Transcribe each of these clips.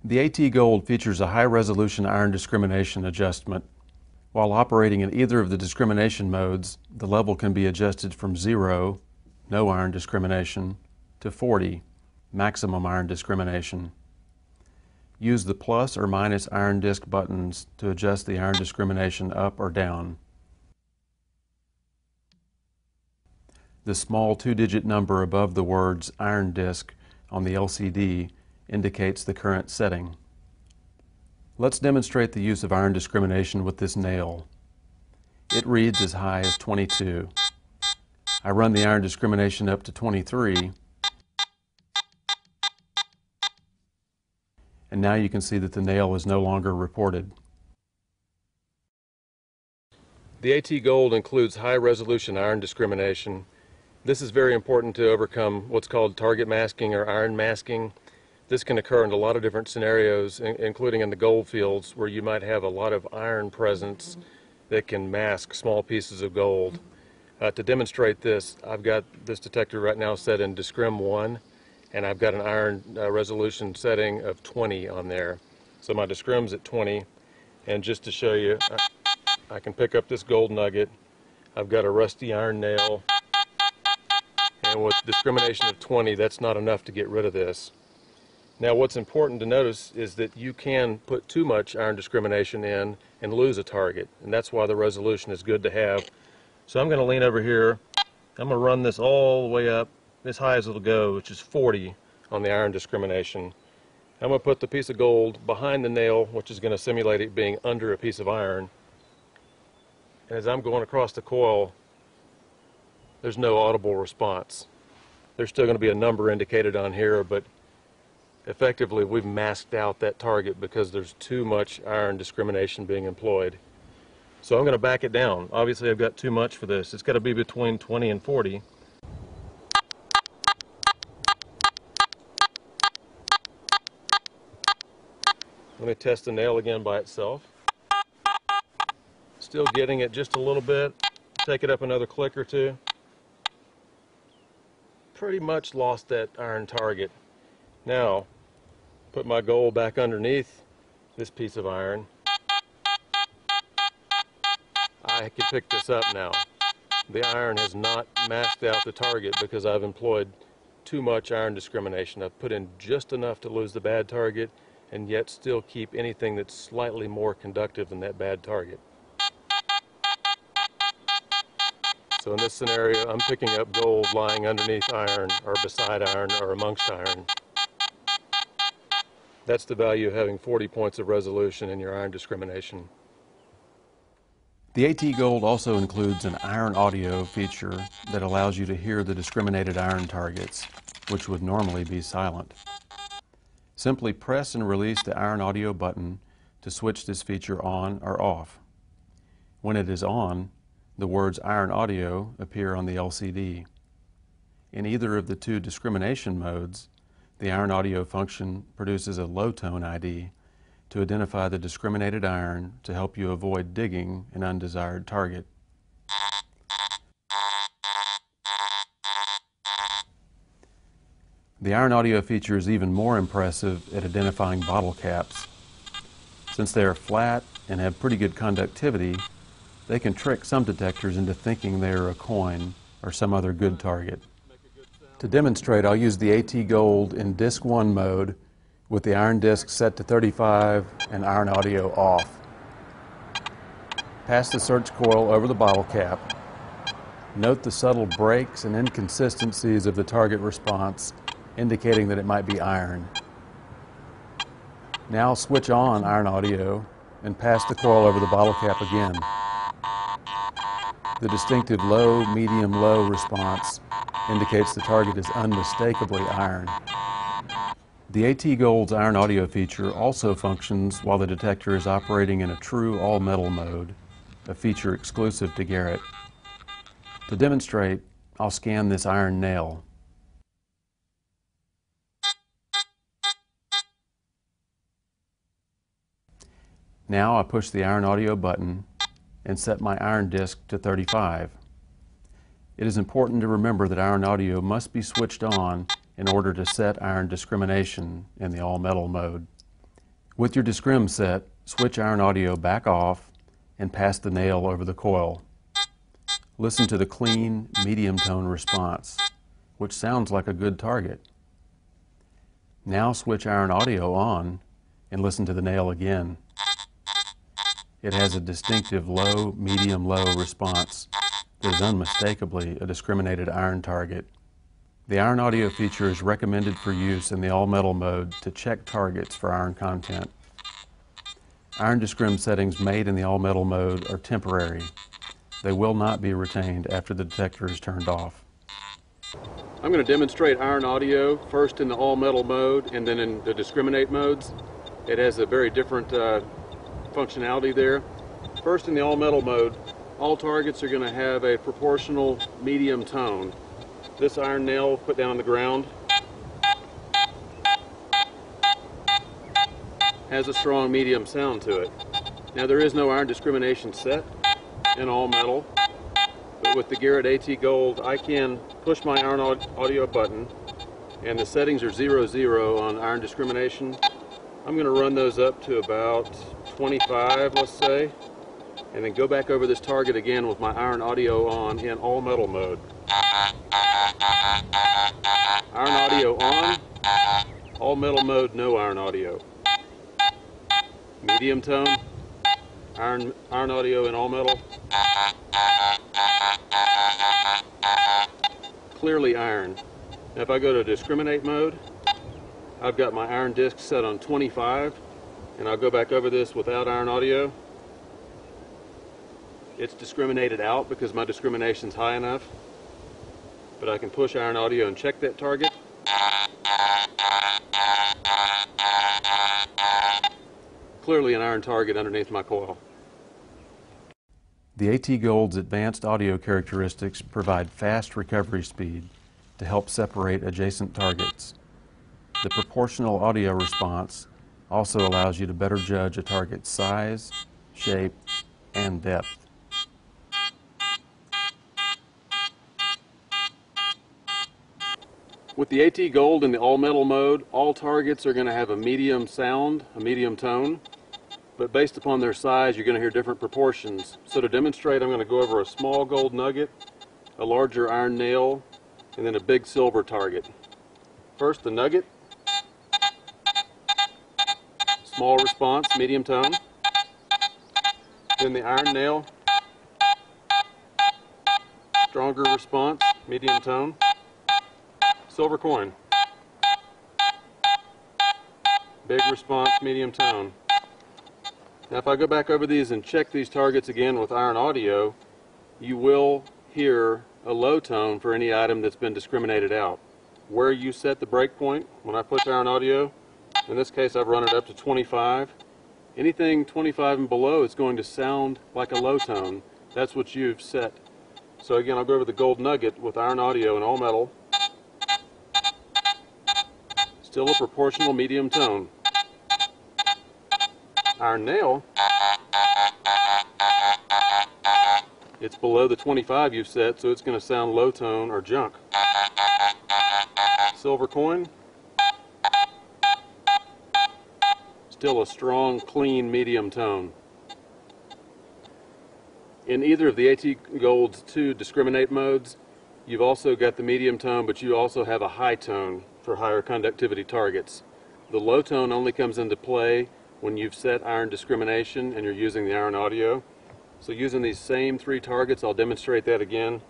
The AT Gold features a high-resolution iron discrimination adjustment. While operating in either of the discrimination modes, the level can be adjusted from 0, no iron discrimination, to 40, maximum iron discrimination. Use the plus or minus iron disc buttons to adjust the iron discrimination up or down. The small 2-digit number above the words iron disc on the LCD indicates the current setting. Let's demonstrate the use of iron discrimination with this nail. It reads as high as 22. I run the iron discrimination up to 23, and now you can see that the nail is no longer reported. The AT Gold includes high-resolution iron discrimination. This is very important to overcome what's called target masking or iron masking. This can occur in a lot of different scenarios, including in the gold fields, where you might have a lot of iron presence that can mask small pieces of gold. To demonstrate this, I've got this detector right now set in Discrim 1, and I've got an iron resolution setting of 20 on there. So my Discrim's at 20, and just to show you, I can pick up this gold nugget. I've got a rusty iron nail, and with discrimination of 20, that's not enough to get rid of this. Now what's important to notice is that you can put too much iron discrimination in and lose a target, and that's why the resolution is good to have. So I'm going to lean over here. I'm going to run this all the way up, as high as it'll go, which is 40 on the iron discrimination. I'm going to put the piece of gold behind the nail, which is going to simulate it being under a piece of iron. And as I'm going across the coil, there's no audible response. There's still going to be a number indicated on here, but effectively we've masked out that target because there's too much iron discrimination being employed. So I'm going to back it down. Obviously I've got too much for this. It's got to be between 20 and 40. Let me test the nail again by itself. Still getting it just a little bit. Take it up another click or two. Pretty much lost that iron target. Now, put my gold back underneath this piece of iron. I can pick this up now. The iron has not masked out the target because I've employed too much iron discrimination. I've put in just enough to lose the bad target and yet still keep anything that's slightly more conductive than that bad target. So in this scenario, I'm picking up gold lying underneath iron or beside iron or amongst iron. That's the value of having 40 points of resolution in your iron discrimination. The AT Gold also includes an iron audio feature that allows you to hear the discriminated iron targets, which would normally be silent. Simply press and release the iron audio button to switch this feature on or off. When it is on, the words iron audio appear on the LCD. In either of the two discrimination modes, the iron audio function produces a low tone ID to identify the discriminated iron to help you avoid digging an undesired target. The iron audio feature is even more impressive at identifying bottle caps. Since they are flat and have pretty good conductivity, they can trick some detectors into thinking they are a coin or some other good target. To demonstrate, I'll use the AT Gold in Disc 1 mode with the iron disc set to 35 and iron audio off. Pass the search coil over the bottle cap. Note the subtle breaks and inconsistencies of the target response, indicating that it might be iron. Now switch on iron audio and pass the coil over the bottle cap again. The distinctive low, medium, low response indicates the target is unmistakably iron. The AT Gold's iron audio feature also functions while the detector is operating in a true all-metal mode, a feature exclusive to Garrett. To demonstrate, I'll scan this iron nail. Now I push the iron audio button and set my iron disc to 35. It is important to remember that iron audio must be switched on in order to set iron discrimination in the all-metal mode. With your discrim set, switch iron audio back off and pass the nail over the coil. Listen to the clean, medium tone response, which sounds like a good target. Now switch iron audio on and listen to the nail again. It has a distinctive low, medium, low response that is unmistakably a discriminated iron target. The iron audio feature is recommended for use in the all-metal mode to check targets for iron content. Iron discrim settings made in the all-metal mode are temporary. They will not be retained after the detector is turned off. I'm going to demonstrate iron audio first in the all-metal mode and then in the discriminate modes. It has a very different functionality there. First, in the all-metal mode, all targets are going to have a proportional medium tone. This iron nail put down on the ground has a strong medium sound to it. Now, there is no iron discrimination set in all metal, but with the Garrett AT Gold, I can push my iron audio button, and the settings are 0, on iron discrimination. I'm going to run those up to about 25, let's say, and then go back over this target again with my iron audio on in all metal mode. Iron audio on, all metal mode, no iron audio. Medium tone, iron audio in all metal. Clearly iron. Now if I go to discriminate mode, I've got my iron disc set on 25, and I'll go back over this without iron audio. It's discriminated out because my discrimination's high enough, but I can push iron audio and check that target. Clearly an iron target underneath my coil. The AT Gold's advanced audio characteristics provide fast recovery speed to help separate adjacent targets. The proportional audio response also allows you to better judge a target's size, shape, and depth. With the AT Gold in the all-metal mode, all targets are going to have a medium sound, a medium tone, but based upon their size, you're going to hear different proportions. So to demonstrate, I'm going to go over a small gold nugget, a larger iron nail, and then a big silver target. First, the nugget. Small response, medium tone. Then the iron nail. Stronger response, medium tone. Silver coin. Big response, medium tone. Now if I go back over these and check these targets again with iron audio, you will hear a low tone for any item that's been discriminated out. Where you set the breakpoint, when I push iron audio, in this case I've run it up to 25. Anything 25 and below is going to sound like a low tone. That's what you've set. So again, I'll go over the gold nugget with iron audio and all metal. Still a proportional medium tone. Iron nail, it's below the 25 you've set, so it's going to sound low tone or junk. Silver coin, still a strong, clean, medium tone. In either of the AT Gold's two discriminate modes, you've also got the medium tone, but you also have a high tone for higher conductivity targets. The low tone only comes into play when you've set iron discrimination and you're using the iron audio. So using these same three targets, I'll demonstrate that again.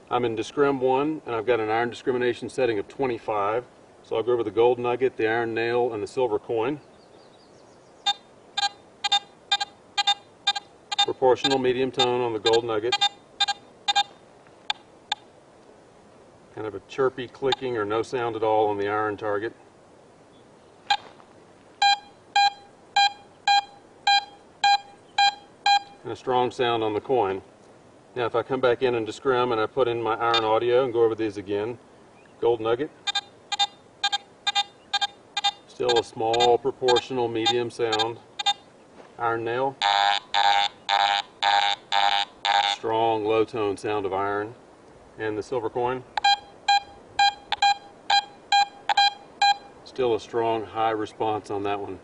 I'm in discrim 1 and I've got an iron discrimination setting of 25. So I'll go over the gold nugget, the iron nail, and the silver coin. Proportional medium tone on the gold nugget. Kind of a chirpy clicking or no sound at all on the iron target. And a strong sound on the coin. Now if I come back in and discrim and I put in my iron audio and go over these again, gold nugget, still a small proportional medium sound. Iron nail, strong low tone sound of iron. And the silver coin, still a strong high response on that one.